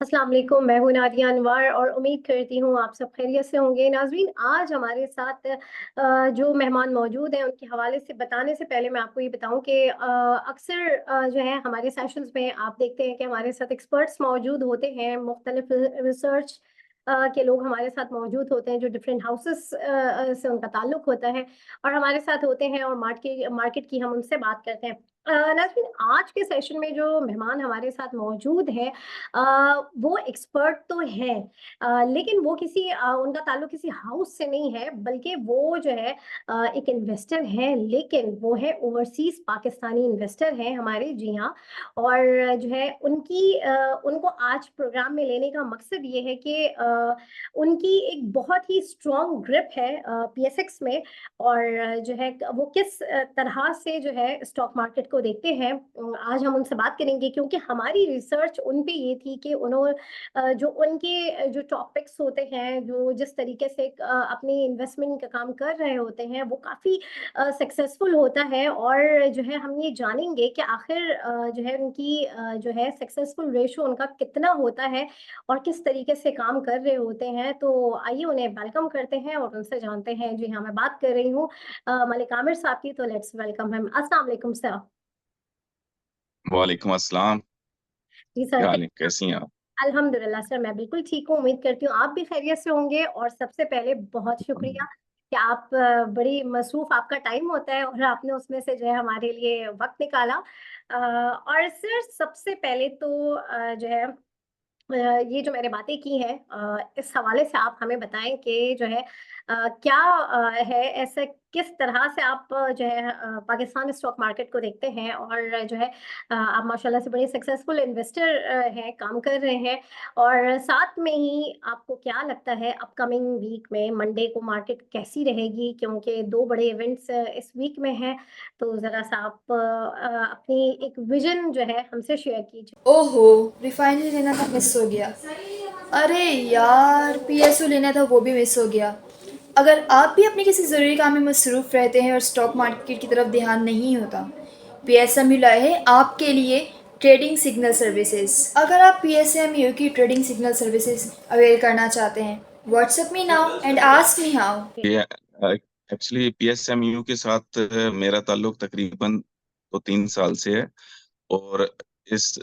अस्सलाम वालेकुम, मैं हूँ नादिया अनवर और उम्मीद करती हूँ आप सब खैरियत से होंगे। नाज़रीन, आज हमारे साथ जो मेहमान मौजूद हैं उनके हवाले से बताने से पहले मैं आपको ये बताऊँ कि अक्सर जो है हमारे सेशंस में आप देखते हैं कि हमारे साथ एक्सपर्ट्स मौजूद होते हैं, मुख्तलिफ रिसर्च के लोग हमारे साथ मौजूद होते हैं जो डिफरेंट हाउसेस से उनका ताल्लुक होता है और हमारे साथ होते हैं और मार्केट की हम उनसे बात करते हैं। नाज़रीन, आज के सेशन में जो मेहमान हमारे साथ मौजूद हैं वो एक्सपर्ट तो हैं, लेकिन वो उनका ताल्लुक किसी हाउस से नहीं है, बल्कि वो जो है एक इन्वेस्टर हैं, लेकिन वो है ओवरसीज़ पाकिस्तानी इन्वेस्टर हैं हमारे, जी हाँ। और जो है उनको आज प्रोग्राम में लेने का मकसद ये है कि उनकी एक बहुत ही स्ट्रॉन्ग ग्रिप है पीएसएक्स में, और जो है वो किस तरह से जो है स्टॉक मार्केट को देखते हैं। आज हम उनसे बात करेंगे क्योंकि हमारी रिसर्च उन पे ये थी कि जो उनके जो टॉपिक्स होते हैं, जो जिस तरीके से अपनी इन्वेस्टमेंट का काम कर रहे होते हैं, वो काफ़ी सक्सेसफुल होता है। और जो है हम ये जानेंगे कि आखिर जो है उनकी जो है सक्सेसफुल रेशो उनका कितना होता है और किस तरीके से काम कर रहे होते हैं। तो आइए उन्हें वेलकम करते हैं और उनसे जानते हैं। जी हाँ, मैं बात कर रही हूँ मलिक आमिर साहब की, तो लेट्स वेलकम हिम। अस्सलाम वालेकुम सर। वालेकुम अस्सलाम। जी सर, क्या हाल है, कैसी हैं आप? अल्हम्दुलिल्लाह सर, मैं बिल्कुल ठीक हूँ। उम्मीद करती हूँ आप भी खैरियत से होंगे। और सबसे पहले बहुत शुक्रिया कि आप बड़ी मसरूफ़ आपका टाइम होता है और आपने उसमें से जो है हमारे लिए वक़्त निकाला। और सर सबसे पहले तो जो है ये जो मैंने बातें की हैं, इस हवाले से आप हमें बताएँ कि जो है क्या है ऐसा, किस तरह से आप जो है पाकिस्तान स्टॉक मार्केट को देखते हैं, और जो है आप माशाल्लाह से बड़े सक्सेसफुल इन्वेस्टर हैं, काम कर रहे हैं। और साथ में ही आपको क्या लगता है अपकमिंग वीक में मंडे को मार्केट कैसी रहेगी? क्योंकि 2 बड़े इवेंट्स इस वीक में हैं, तो ज़रा-सा आप अपनी एक विज़न जो है हमसे शेयर कीजिए। ओहो, रिफाइनरी लेना था, मिस हो गया। अरे यार, पीएसयू लेना था, वो भी मिस हो गया। अगर आप भी अपने किसी ज़रूरी काम में मसरूफ़ रहते हैं और स्टॉक मार्केट की तरफ ध्यान नहीं होता, पीएसएमयू लाए है आपके लिए ट्रेडिंग सिग्नल सर्विसेज। अगर आप पीएसएमयू की ट्रेडिंग सिग्नल सर्विसेज अवेल करना चाहते हैं, WhatsApp me now and ask me how. ये एक्चुअली पीएसएमयू के साथ मेरा ताल्लुक तकरीबन 3 साल से है। और इस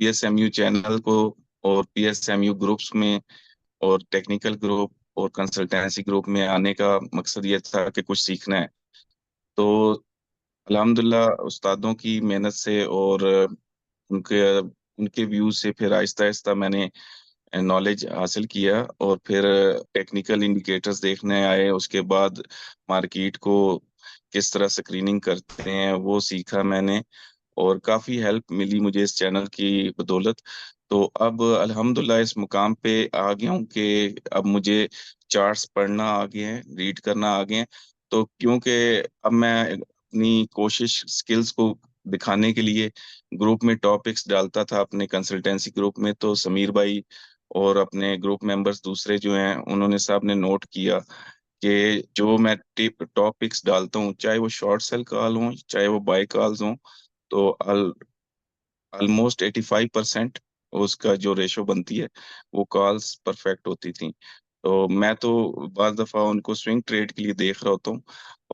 पीएसएमयू चैनल को और पीएसएमयू ग्रुप्स में और टेक्निकल ग्रुप और कंसल्टेंसी ग्रुप में आने का मकसद ये था कि कुछ सीखना है। तो अल्हम्दुलिल्लाह उस्तादों की मेहनत से और उनके उनके व्यू से फिर आहिस्ता आहिस्ता मैंने नॉलेज हासिल किया। और फिर टेक्निकल इंडिकेटर्स देखने आए, उसके बाद मार्केट को किस तरह स्क्रीनिंग करते हैं वो सीखा मैंने। और काफ़ी हेल्प मिली मुझे इस चैनल की बदौलत। तो अब अल्हम्दुलिल्लाह इस मुकाम पे आ गया हूँ कि अब मुझे चार्ट्स पढ़ना आ गए हैं, रीड करना आ गए हैं। तो क्योंकि अब मैं अपनी कोशिश स्किल्स को दिखाने के लिए ग्रुप में टॉपिक्स डालता था अपने कंसल्टेंसी ग्रुप में, तो समीर भाई और अपने ग्रुप मेंबर्स दूसरे जो हैं उन्होंने सब ने नोट किया कि जो मैं टिप टॉपिक्स डालता हूँ, चाहे वो शॉर्ट सेल कॉल हो चाहे वो बाय कॉल्स हों, तो ऑलमोस्ट 85% उसका जो रेशो बनती है वो कॉल्स परफेक्ट होती थी। तो मैं तो बाज दफा उनको स्विंग ट्रेड के लिए देख रहा होता हूँ।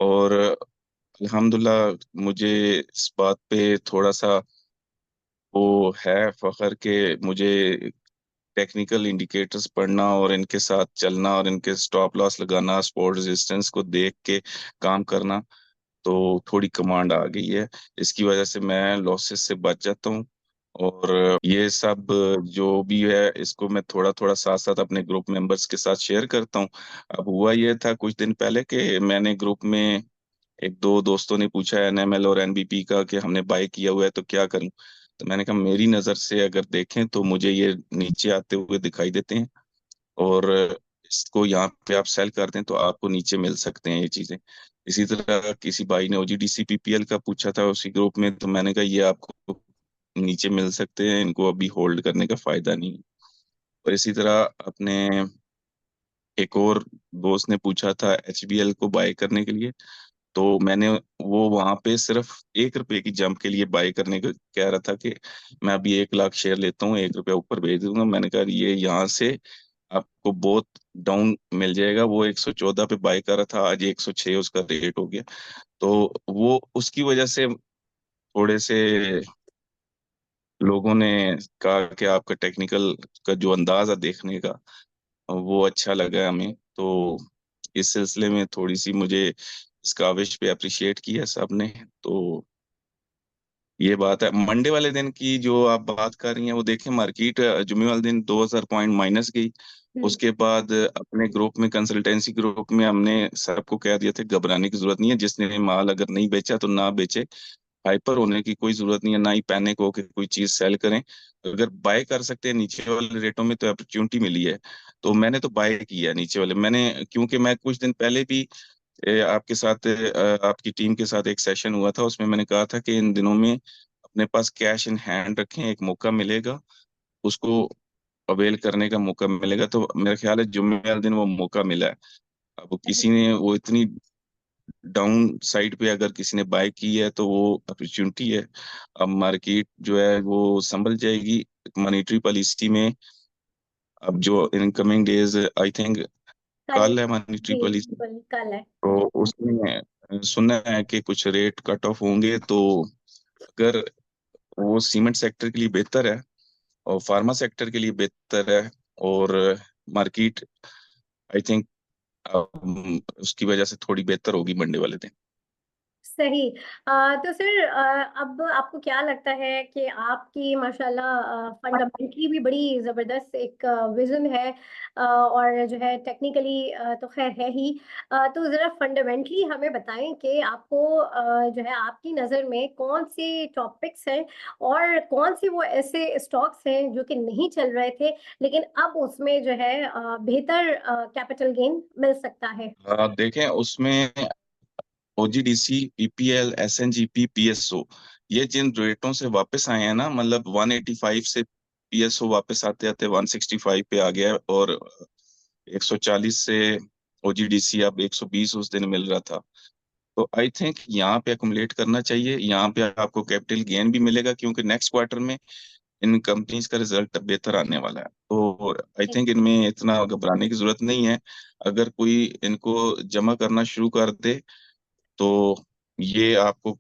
और अल्हम्दुलिल्लाह मुझे इस बात पे थोड़ा सा वो है फख्र कि मुझे टेक्निकल इंडिकेटर्स पढ़ना और इनके साथ चलना और इनके स्टॉप लॉस लगाना, सपोर्ट रेजिस्टेंस को देख के काम करना, तो थोड़ी कमांड आ गई है। इसकी वजह से मैं लॉसेस से बच जाता हूँ। और ये सब जो भी है इसको मैं थोड़ा थोड़ा साथ साथ अपने ग्रुप मेंबर्स के साथ शेयर करता हूँ। अब हुआ ये था कुछ दिन पहले कि मैंने ग्रुप में एक दो दोस्तों ने पूछा एनएमएल और एनबीपी का कि हमने बाय किया हुआ है तो क्या करूं। तो मैंने कहा मेरी नज़र से अगर देखें तो मुझे ये नीचे आते हुए दिखाई देते हैं, और इसको यहाँ पे आप सेल कर दें तो आपको नीचे मिल सकते हैं ये चीजें। इसी तरह किसी भाई ने ओजीडीसी पीपीएल का पूछा था उसी ग्रुप में, तो मैंने कहा ये आपको नीचे मिल सकते हैं, इनको अभी होल्ड करने का फायदा नहीं है। और इसी तरह अपने एक और दोस्त ने पूछा था एचबीएल को बाय करने के लिए, तो मैंने वो वहां पे सिर्फ 1 रुपए की जंप के लिए बाय करने को कह रहा था कि मैं अभी 1 लाख शेयर लेता हूँ, 1 रुपया ऊपर भेज दूंगा। मैंने कहा ये यहाँ से आपको बहुत डाउन मिल जाएगा। वो 114 पे बाय कर रहा था, आज 106 उसका रेट हो गया। तो वो उसकी वजह से थोड़े से लोगों ने कहा कि आपका टेक्निकल का जो अंदाज है देखने का, वो अच्छा लगा हमें। तो इस सिलसिले में थोड़ी सी मुझे इस काविश पे अप्रिशिएट किया सबने। तो ये बात है। मंडे वाले दिन की जो आप बात कर रही हैं, वो देखें मार्केट जुमे वाले दिन 2,000 पॉइंट माइनस गई। हम्म। उसके बाद अपने ग्रुप में, कंसल्टेंसी ग्रुप में, हमने सबको कह दिया था घबराने की जरूरत नहीं है, जिसने माल अगर नहीं बेचा तो ना बेचे। हाइपर होने की कोई जरूरत नहीं है, ना ही पैनिक होकर कोई चीज सेल करें। अगर बाय कर सकते हैं नीचे वाले रेटों में तो अपॉर्चुनिटी मिली है। तो मैंने तो बाय किया नीचे वाले, मैंने क्योंकि मैं कुछ दिन पहले भी आपके साथ आपकी टीम के साथ एक सेशन हुआ था, उसमें मैंने कहा था कि इन दिनों में अपने पास कैश इन हैंड रखें, एक मौका मिलेगा उसको अवेल करने का मौका मिलेगा। तो मेरा ख्याल है जुम्मे वाले दिन वो मौका मिला है। अब किसी ने वो इतनी डाउन साइड पे अगर किसी ने बाय की है तो वो अपॉर्चुनिटी है। अब मार्केट जो है वो संभल जाएगी मॉनेटरी पॉलिसी में। अब जो इनकमिंग डेज, आई थिंक कल। कल है मॉनेटरी जी पॉलिसी, बिल्कुल कल है। तो उसमें सुना है कि कुछ रेट कट ऑफ होंगे। तो अगर वो सीमेंट सेक्टर के लिए बेहतर है और फार्मा सेक्टर के लिए बेहतर है, और मार्केट आई थिंक उसकी वजह से थोड़ी बेहतर होगी मंडे वाले दिन। सही। तो सर, अब आपको क्या लगता है कि आपकी माशाल्लाह फंडामेंटली भी बड़ी ज़बरदस्त एक विज़न है, और जो है टेक्निकली तो खैर है ही। तो ज़रा फंडामेंटली हमें बताएं कि आपको जो है आपकी नज़र में कौन से टॉपिक्स हैं और कौन से वो ऐसे स्टॉक्स हैं जो कि नहीं चल रहे थे, लेकिन अब उसमें जो है बेहतर कैपिटल गेन मिल सकता है। देखें उसमें ओजीडीसी, पीपीएल, एसएनजीपी, पीएसओ, ये जिन रेटों से वापस आए हैं ना, मतलब 185 से पीएसओ वापस आते आते 165 पे आ गया है, और 140 से ओजीडीसी अब 120 उस दिन मिल रहा था। तो आई थिंक यहाँ पे अकुमुलेट करना चाहिए। यहाँ पे आपको कैपिटल गेन भी मिलेगा क्योंकि नेक्स्ट क्वार्टर में इन कंपनीज का रिजल्ट बेहतर आने वाला है। तो आई थिंक इनमें इतना घबराने की जरूरत नहीं है। अगर कोई इनको जमा करना शुरू कर दे तो ये आपको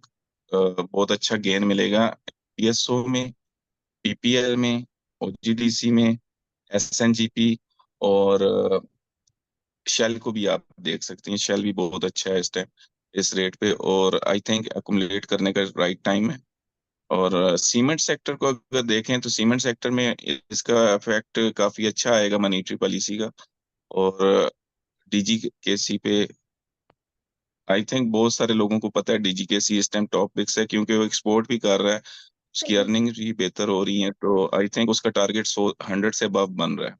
बहुत अच्छा गेन मिलेगा पीएसओ में, पीपीएल में, ओजीडीसी में, एसएनजीपी, और शेल को भी आप देख सकते हैं। शेल भी बहुत अच्छा है इस टाइम इस रेट पे, और आई थिंक अकुमुलेट करने का राइट टाइम है। और सीमेंट सेक्टर को अगर देखें तो सीमेंट सेक्टर में इसका इफेक्ट काफी अच्छा आएगा मॉनेटरी पॉलिसी का। और डीजीकेसी पे आई थिंक बहुत सारे लोगों को पता है डीजीकेसी इस टाइम टॉप पिक्स है, क्योंकि वो एक्सपोर्ट भी कर रहा है, उसकी सही। अर्निंग भी बेहतर हो रही है। तो आई थिंक उसका टारगेट 100 से अबव बन रहा है।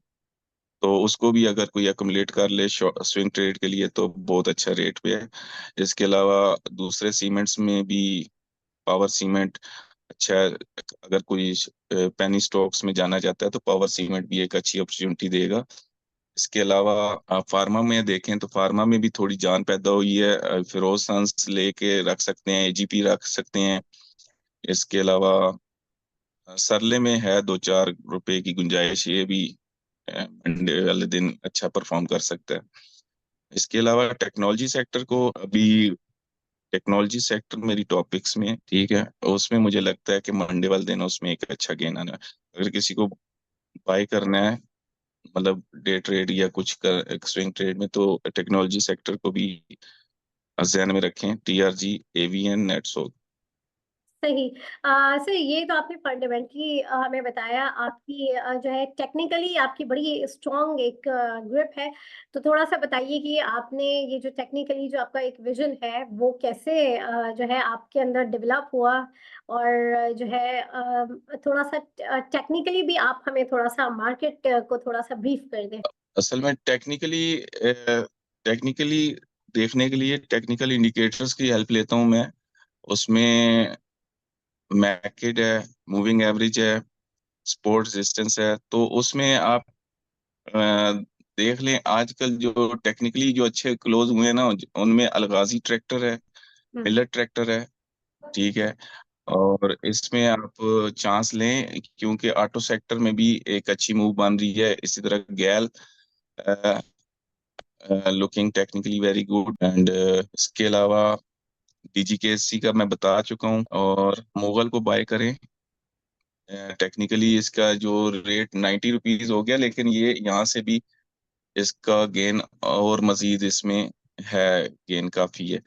तो उसको भी अगर कोई अकुमुलेट कर ले स्विंग ट्रेड के लिए तो बहुत अच्छा रेट पे है। इसके अलावा दूसरे सीमेंट्स में भी पावर सीमेंट अच्छा है। अगर कोई पेनी स्टॉक्स में जाना चाहता है तो पावर सीमेंट भी एक अच्छी अपॉर्चुनिटी देगा। इसके अलावा आप फार्मा में देखें तो फार्मा में भी थोड़ी जान पैदा हुई है। फिरोज सन्स लेके रख सकते हैं, एजीपी रख सकते हैं। इसके अलावा सरले में है 2-4 रुपए की गुंजाइश, ये भी मंडे वाले दिन अच्छा परफॉर्म कर सकता है। इसके अलावा टेक्नोलॉजी सेक्टर को अभी, टेक्नोलॉजी सेक्टर मेरी टॉपिक्स में ठीक है, उसमें मुझे लगता है कि मंडे वाले दिन उसमें एक अच्छा गेन आना है। अगर किसी को बाय करना है, मतलब डे ट्रेड या कुछ कर स्विंग ट्रेड में, तो टेक्नोलॉजी सेक्टर को भी ध्यान में रखें। टीआरजी, एवीएन, नेटसो। सही। सर, ये तो आपने फंडामेंटली हमें बताया। आपकी जो है टेक्निकली आपकी बड़ी स्ट्रॉन्ग एक ग्रिप है। तो थोड़ा सा बताइए कि आपने ये जो टेक्निकली जो आपका एक विजन है वो कैसे जो है आपके अंदर डेवलप हुआ, और जो है थोड़ा सा टेक्निकली भी आप हमें थोड़ा सा मार्केट को थोड़ा सा ब्रीफ कर दें। असल में टेक्निकली देखने के लिए टेक्निकल इंडिकेटर्स की हेल्प लेता हूं मैं। उसमें मैकेड है, मूविंग एवरेज है, सपोर्ट रेजिस्टेंस है। तो उसमें आप अ, देख लें आजकल जो टेक्निकली जो अच्छे क्लोज हुए हैं ना, उनमें अलगाजी ट्रैक्टर है, मिलर ट्रैक्टर है, ठीक है। और इसमें आप चांस लें, क्योंकि ऑटो सेक्टर में भी एक अच्छी मूव बन रही है। इसी तरह गैल looking technically very good, and इसके अलावा डीजीकेएससी का मैं बता चुका हूँ, और मुगल को बाय करें। टेक्निकली इसका जो रेट 90 रुपीज हो गया, लेकिन ये यहाँ से भी इसका गेन और मजीद इसमें है, गेन काफी है।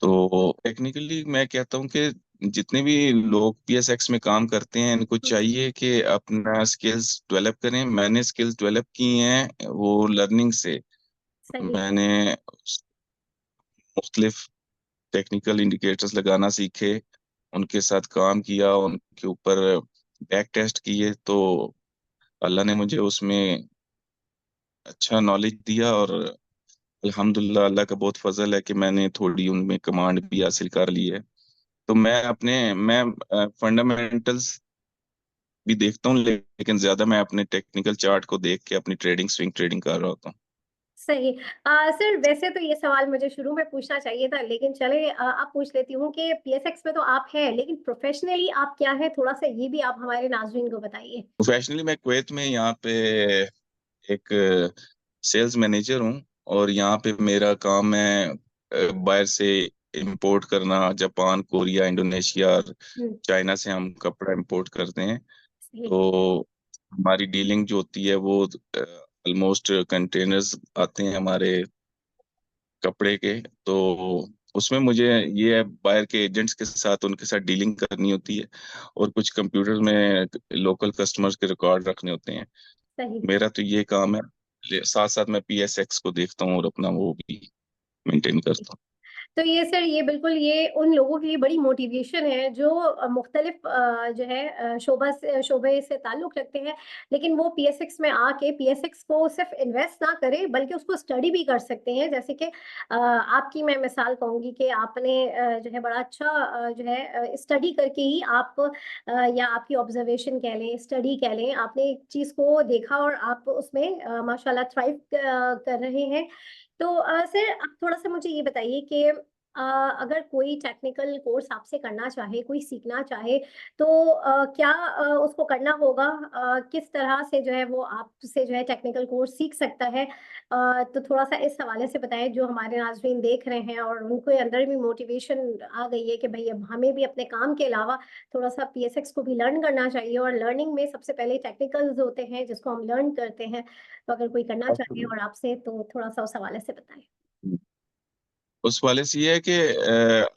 तो टेक्निकली मैं कहता हूँ कि जितने भी लोग पीएसएक्स में काम करते हैं, इनको चाहिए कि अपना स्किल्स डेवलप करें। मैंने स्किल्स डेवलप की हैं वो लर्निंग से। सही। मैंने मुख्तलिफ टेक्निकल इंडिकेटर्स लगाना सीखे, उनके साथ काम किया, उनके ऊपर बैक टेस्ट किए, तो अल्लाह ने मुझे उसमें अच्छा नॉलेज दिया। और अल्हम्दुलिल्लाह अल्लाह का बहुत फजल है कि मैंने थोड़ी उनमें कमांड भी हासिल कर ली है। तो मैं फंडामेंटल्स भी देखता हूँ, लेकिन ज्यादा मैं अपने टेक्निकल चार्ट को देख के अपनी ट्रेडिंग, स्विंग ट्रेडिंग कर रहा होता हूँ। सही। सर वैसे तो ये सवाल मुझे शुरू में पूछना चाहिए था, लेकिन चले अब पूछ लेती हूँ कि पीएसएक्स में तो आप हैं, लेकिन प्रोफेशनली आप क्या है, थोड़ा सा ये भी आप हमारे नाज़रीन को बताइए। प्रोफेशनली मैं कुवैत में यहाँ पे एक सेल्स मैनेजर हूँ, और यहाँ पे मेरा काम है बाहर से इंपोर्ट करना। जापान, कोरिया, इंडोनेशिया और हम्म। चाइना से हम कपड़ा इंपोर्ट करते हैं। सही। तो हमारी डीलिंग जो होती है वो ऑलमोस्ट कंटेनर्स आते हैं हमारे कपड़े के। तो उसमें मुझे ये है, बाहर के एजेंट्स के साथ उनके साथ डीलिंग करनी होती है, और कुछ कंप्यूटर में लोकल कस्टमर्स के रिकॉर्ड रखने होते हैं। सही। मेरा तो ये काम है। साथ साथ मैं पीएसएक्स को देखता हूँ और अपना वो भी मेंटेन करता हूँ। तो ये सर, ये बिल्कुल ये उन लोगों के लिए बड़ी मोटिवेशन है जो मुख्तलिफ जो है शोबे से ताल्लुक़ रखते हैं, लेकिन वो पीएसएक्स में आके पीएसएक्स को सिर्फ इन्वेस्ट ना करें, बल्कि उसको स्टडी भी कर सकते हैं। जैसे कि आपकी मैं मिसाल कहूँगी कि आपने जो है बड़ा अच्छा जो है स्टडी करके ही आप या आपकी ऑब्जर्वेशन कह लें, स्टडी कह लें, आपने एक चीज़ को देखा और आप उसमें माशाल्लाह थ्राइव कर रहे हैं। तो सर आप थोड़ा-सा मुझे ये बताइए कि अगर कोई टेक्निकल कोर्स आपसे करना चाहे, कोई सीखना चाहे, तो क्या उसको करना होगा? किस तरह से जो है वो आपसे जो है टेक्निकल कोर्स सीख सकता है? तो थोड़ा-सा इस हवाले से बताएँ, जो हमारे नाज़रीन देख रहे हैं और उनके अंदर भी मोटिवेशन आ गई है कि भई अब हमें भी अपने काम के अलावा थोड़ा-सा पीएसएक्स को भी लर्न करना चाहिए, और लर्निंग में सबसे पहले टेक्निकल्स होते हैं जिसको हम लर्न करते हैं। तो अगर कोई करना चाहे और आपसे, तो थोड़ा-सा उस हवाले से बताएँ। उस वाले से ये है कि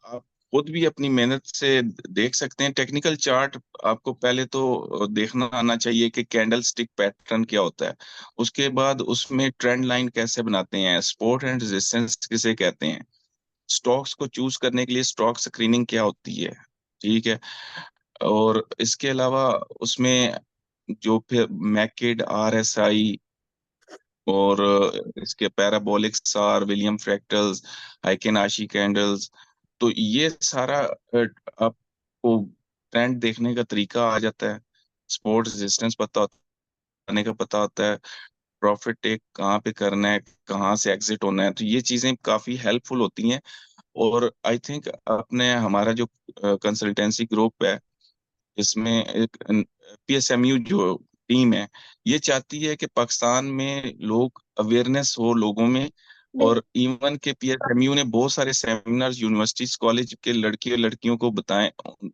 आप खुद भी अपनी मेहनत से देख सकते हैं। टेक्निकल चार्ट आपको पहले तो देखना आना चाहिए कि कैंडल स्टिक पैटर्न क्या होता है। उसके बाद उसमें ट्रेंड लाइन कैसे बनाते हैं, सपोर्ट एंड रेजिस्टेंस किसे कहते हैं, स्टॉक्स को चूज करने के लिए स्टॉक स्क्रीनिंग क्या होती है, ठीक है। और इसके अलावा उसमें जो फिर मैकिड, आरएसआई, और इसके पैराबोलिक सार, विलियम फ्रैक्टल्स, हाइकेनाशी कैंडल्स, तो ये सारा आपको ट्रेंड देखने का तरीका आ जाता है। सपोर्ट रेजिस्टेंस पता होने का पता होता है, प्रॉफिट टेक कहाँ पे करना है, कहाँ से एग्जिट होना है। तो ये चीजें काफी हेल्पफुल होती हैं। और आई थिंक अपने हमारा जो कंसल्टेंसी ग्रुप है, इसमें एक पीएसएमयू जो टीम है, ये चाहती है कि पाकिस्तान में लोग अवेयरनेस हो लोगों में। बिल्कुल। और इवन के पीएसएमयू ने बहुत सारे सेमिनार्स यूनिवर्सिटीज, कॉलेज के लड़के और लड़कियों को बताएं,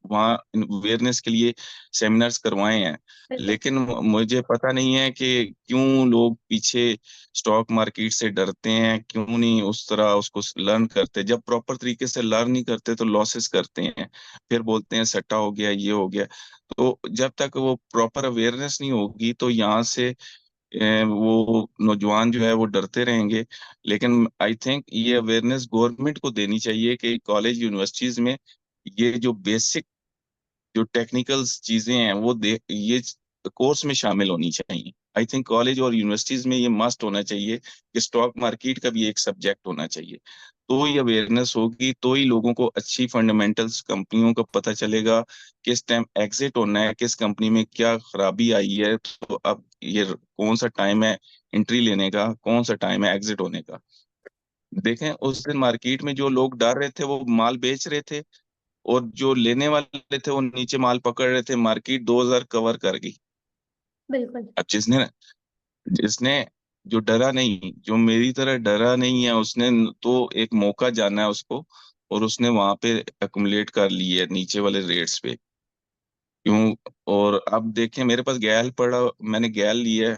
वहाँ अवेयरनेस के लिए सेमिनार्स करवाए हैं। बिल्कुल। लेकिन मुझे पता नहीं है कि क्यों लोग पीछे स्टॉक मार्केट से डरते हैं, क्यों नहीं उस तरह उसको लर्न करते। जब प्रॉपर तरीके से लर्न नहीं करते तो लॉसेस करते हैं, फिर बोलते हैं सट्टा हो गया, ये हो गया। तो जब तक वो प्रॉपर अवेयरनेस नहीं होगी, तो यहाँ से वो नौजवान जो है वो डरते रहेंगे। लेकिन आई थिंक ये अवेयरनेस गवर्नमेंट को देनी चाहिए कि कॉलेज यूनिवर्सिटीज में ये जो बेसिक जो टेक्निकल चीजें हैं वो दे, ये कोर्स में शामिल होनी चाहिए। आई थिंक कॉलेज और यूनिवर्सिटीज में ये मस्ट होना चाहिए कि स्टॉक मार्केट का भी एक सब्जेक्ट होना चाहिए। तो ही अवेयरनेस होगी, तो ही लोगों को अच्छी फंडामेंटल्स कंपनियों का पता चलेगा, किस टाइम एग्जिट होना है, किस कंपनी में क्या खराबी आई है। तो अब ये कौन सा टाइम है एंट्री लेने का, कौन सा टाइम है एग्जिट होने का। देखें उस दिन मार्केट में जो लोग डर रहे थे वो माल बेच रहे थे, और जो लेने वाले थे वो नीचे माल पकड़ रहे थे। मार्केट 2000 कवर कर गई। बिल्कुल। अब जिसने जिसने जो डरा नहीं, जो मेरी तरह डरा नहीं है, उसने तो एक मौका जाना है उसको, और उसने वहां पे अकुमुलेट कर ली है नीचे वाले रेट्स पे। क्यों? और अब देखें मेरे पास गैल पड़ा, मैंने गैल लिया है,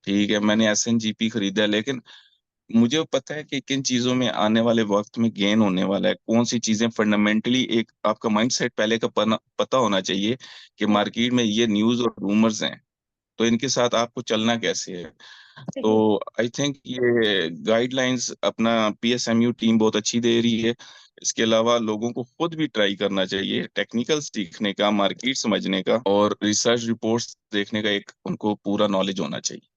ठीक है, मैंने SNGP खरीदा है, लेकिन मुझे पता है कि किन चीजों में आने वाले वक्त में गेन होने वाला है, कौन सी चीजें फंडामेंटली। एक आपका माइंडसेट पहले का पता होना चाहिए कि सही। मार्केट में ये न्यूज और रूमर्स हैं, तो इनके साथ आपको चलना कैसे है। तो सही। आई थिंक ये गाइडलाइंस अपना PSMU टीम बहुत अच्छी दे रही है। इसके अलावा लोगों को खुद भी ट्राई करना चाहिए, टेक्निकल सीखने का, मार्केट समझने का और रिसर्च रिपोर्ट्स देखने का, एक उनको पूरा नॉलेज होना चाहिए।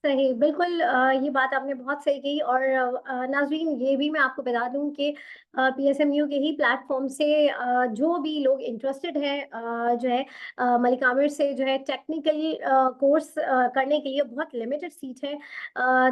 सही, बिल्कुल। ये बात आपने बहुत सही कही। और नाज़रीन, ये भी मैं आपको बता दूं कि PSMU के ही प्लेटफॉर्म से जो भी लोग इंटरेस्टेड हैं, जो है मलिक आमिर से जो है टेक्निकल कोर्स करने के लिए बहुत लिमिटेड सीट है।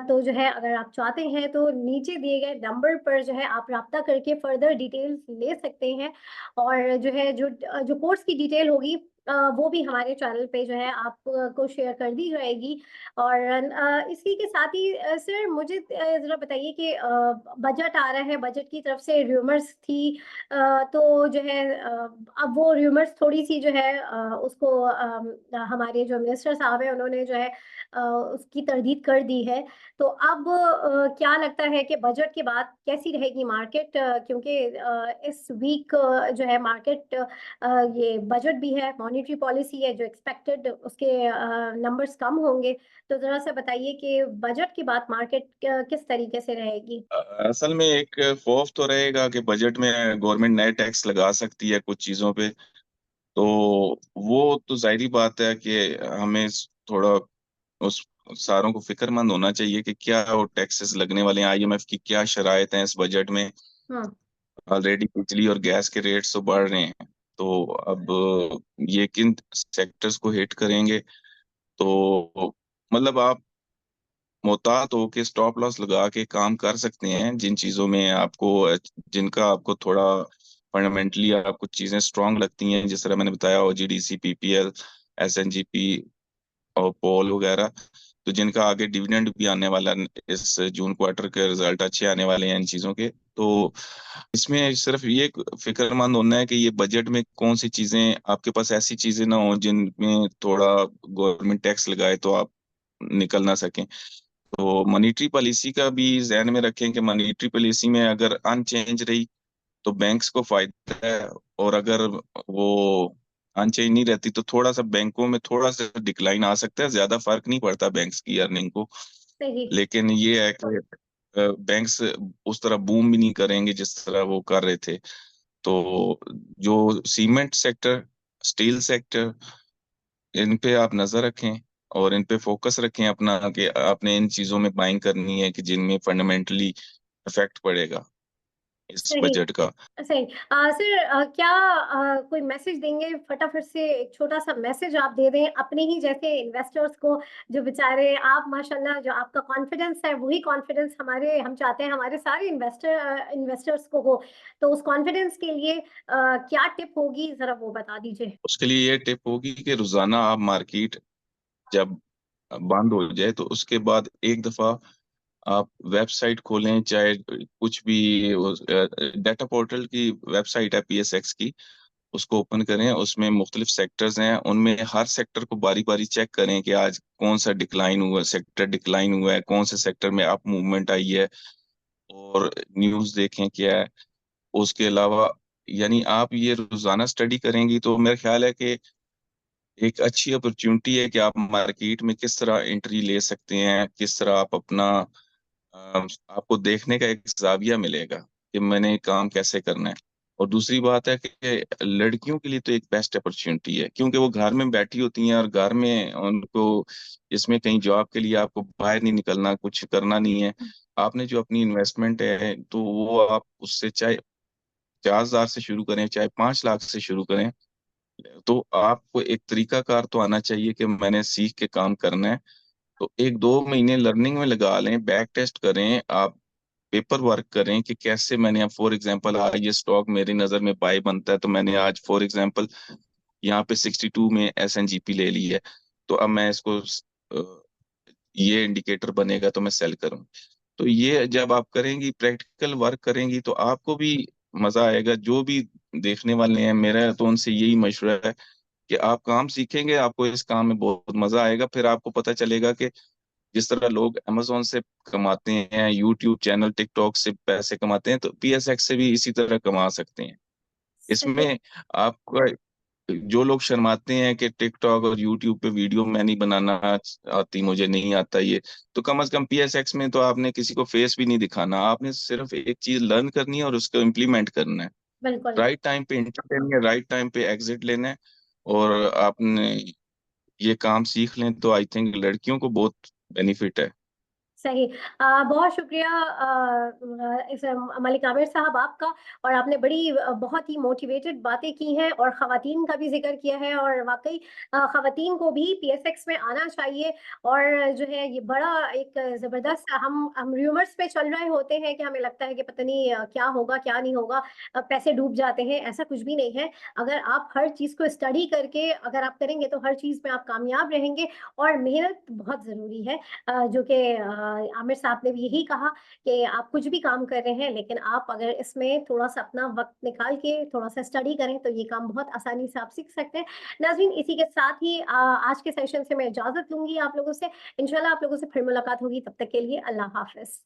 तो जो है अगर आप चाहते हैं तो नीचे दिए गए नंबर पर जो है आप राब्ता करके फर्दर डिटेल्स ले सकते हैं। और जो है जो कोर्स की डिटेल होगी वो भी हमारे चैनल पे जो है आपको शेयर कर दी जाएगी। और इसी के साथ ही सर मुझे ज़रा बताइए कि बजट आ रहा है, बजट की तरफ से र्यूमर्स थी। तो जो है अब वो र्यूमर्स थोड़ी-सी जो है उसको हमारे जो मिनिस्टर साहब हैं उन्होंने जो है उसकी तरदीद कर दी है। तो अब क्या लगता है कि बजट के बाद कैसी रहेगी मार्केट? क्योंकि इस वीक जो है मार्केट ये बजट भी है, मॉनेटरी पॉलिसी है जो एक्सपेक्टेड उसके नंबर्स कम होंगे। तो ज़रा सा बताइए कि बजट के बाद मार्केट किस तरीके से रहेगी? असल में एक खौफ तो रहेगा कि बजट में गवर्नमेंट नए टैक्स लगा सकती है कुछ चीजों पे। तो वो तो जाहिर बात है कि हमें थोड़ा उस सारों को फिक्रमंद होना चाहिए कि क्या वो टैक्सेस लगने वाले हैं, IMF की क्या शराइत हैं इस बजट में। हाँ। ऑलरेडी बिजली और गैस के रेट्स तो बढ़ रहे हैं, तो अब ये किन सेक्टर्स को हिट करेंगे। तो मतलब आप मोहतात होके स्टॉप लॉस लगा के काम कर सकते हैं जिन चीजों में आपको, जिनका आपको थोड़ा फंडामेंटली आपको चीजें स्ट्रांग लगती हैं, जिस तरह मैंने बताया OGDC, PPL, SNGP और पोल वगैरह। तो जिनका आगे डिविडेंड भी आने वाला है, इस जून क्वार्टर के रिजल्ट अच्छे आने वाले हैं इन चीजों के। तो इसमें सिर्फ ये फिक्रमंद होना है कि ये बजट में कौन सी चीजें, आपके पास ऐसी चीजें ना हो जिनमें थोड़ा गवर्नमेंट टैक्स लगाए तो आप निकल ना सकें। तो मॉनेटरी पॉलिसी का भी जहन में रखें कि मॉनेटरी पॉलिसी में अगर अनचेंज रही तो बैंक्स को फायदा है, और अगर वो अनचेंज नहीं रहती तो थोड़ा सा बैंकों में थोड़ा सा डिक्लाइन आ सकता है। ज्यादा फर्क नहीं पड़ता बैंक्स की अर्निंग को। सही। लेकिन ये है कि बैंक्स उस तरह बूम भी नहीं करेंगे जिस तरह वो कर रहे थे। तो जो सीमेंट सेक्टर, स्टील सेक्टर, इन पे आप नजर रखें और इन पे फोकस रखें अपना, कि आपने इन चीजों में बाइंग करनी है कि जिनमें फंडामेंटली इफेक्ट पड़ेगा इस सही। बजट का। सही। सर, क्या कोई मैसेज देंगे? फटाफट से एक छोटा-सा मैसेज आप दे दें अपने ही जैसे इन्वेस्टर्स को, जो बेचारे आप माशाल्लाह जो आपका कॉन्फिडेंस है वही कॉन्फिडेंस हम चाहते हैं हमारे सारे इन्वेस्टर्स को हो। तो उस कॉन्फिडेंस के लिए क्या टिप होगी ज़रा वो बता दीजिए? उसके लिए ये टिप होगी कि रोजाना आप मार्केट जब बंद हो जाए तो उसके बाद एक दफा आप वेबसाइट खोलें, चाहे कुछ भी डाटा पोर्टल की वेबसाइट है PSX की, उसको ओपन करें। उसमें मुख्तलिफ सेक्टर्स हैं, उनमें हर सेक्टर को बारी बारी चेक करें कि आज कौन सा डिक्लाइन हुआ, सेक्टर डिक्लाइन हुआ है, कौन से सेक्टर में अप मूवमेंट आई है, और न्यूज़ देखें क्या है। उसके अलावा यानी आप ये रोजाना स्टडी करेंगी तो मेरा ख्याल है कि एक अच्छी अपॉर्चुनिटी है कि आप मार्केट में किस तरह एंट्री ले सकते हैं, किस तरह आप अपना आपको देखने का एक जाविया मिलेगा कि मैंने काम कैसे करना है। और दूसरी बात है कि लड़कियों के लिए तो एक बेस्ट अपॉर्चुनिटी है, क्योंकि वो घर में बैठी होती हैं और घर में उनको इसमें कहीं जॉब के लिए आपको बाहर नहीं निकलना, कुछ करना नहीं है। आपने जो अपनी इन्वेस्टमेंट है तो वो आप उससे चाहे 50,000 से शुरू करें, चाहे 5 लाख से शुरू करें, तो आपको एक तरीकाकार तो आना चाहिए कि मैंने सीख के काम करना है। तो 1-2 महीने लर्निंग में लगा लें, बैक टेस्ट करें आप, पेपर वर्क करें कि कैसे मैंने, अब फॉर एग्जांपल आज ये स्टॉक मेरी नज़र में बाय बनता है, तो मैंने आज फॉर एग्जांपल यहाँ पे 62 में SNGP ले ली है, तो अब मैं इसको ये इंडिकेटर बनेगा तो मैं सेल करूँ। तो ये जब आप करेंगी, प्रैक्टिकल वर्क करेंगी, तो आपको भी मजा आएगा। जो भी देखने वाले हैं, मेरा तो उनसे यही मशवरा है कि आप काम सीखेंगे, आपको इस काम में बहुत मजा आएगा। फिर आपको पता चलेगा कि जिस तरह लोग अमेजोन से कमाते हैं, यूट्यूब चैनल, टिकटॉक से पैसे कमाते हैं, तो PSX से भी इसी तरह कमा सकते हैं। सही। इसमें आपका, जो लोग शर्माते हैं कि टिकटॉक और यूट्यूब पे वीडियो मैं नहीं बनाना आती, मुझे नहीं आता ये, तो कम से कम PSX में तो आपने किसी को फेस भी नहीं दिखाना, आपने सिर्फ एक चीज लर्न करनी है और उसको इम्प्लीमेंट करना है। बिल्कुल राइट टाइम पे एंटर करनी है, राइट टाइम पे एग्जिट लेना है, और आपने ये काम सीख लें तो आई थिंक लड़कियों को बहुत बेनिफिट है। सही। बहुत शुक्रिया इस मलिक आमिर साहब आपका। और आपने बड़ी बहुत ही मोटिवेटेड बातें की हैं और ख़वातीन का भी जिक्र किया है, और वाकई ख़वातीन को भी PSX में आना चाहिए। और जो है ये बड़ा एक ज़बरदस्त, हम र्यूमर्स पे चल रहे होते हैं कि हमें लगता है कि पता नहीं क्या होगा क्या नहीं होगा, पैसे डूब जाते हैं, ऐसा कुछ भी नहीं है। अगर आप हर चीज़ को स्टडी करके अगर आप करेंगे तो हर चीज़ में आप कामयाब रहेंगे। और मेहनत बहुत ज़रूरी है, जो कि आमिर साहब ने भी यही कहा कि आप कुछ भी काम कर रहे हैं, लेकिन आप अगर इसमें थोड़ा-सा अपना वक़्त निकाल के थोड़ा-सा स्टडी करें, तो ये काम बहुत आसानी से आप सीख सकते हैं। नाज़रीन, इसी के साथ ही आज के सेशन से मैं इजाज़त लूँगी आप लोगों से। इंशाल्लाह आप लोगों से फिर मुलाकात होगी, तब तक के लिए अल्लाह हाफ़िज़।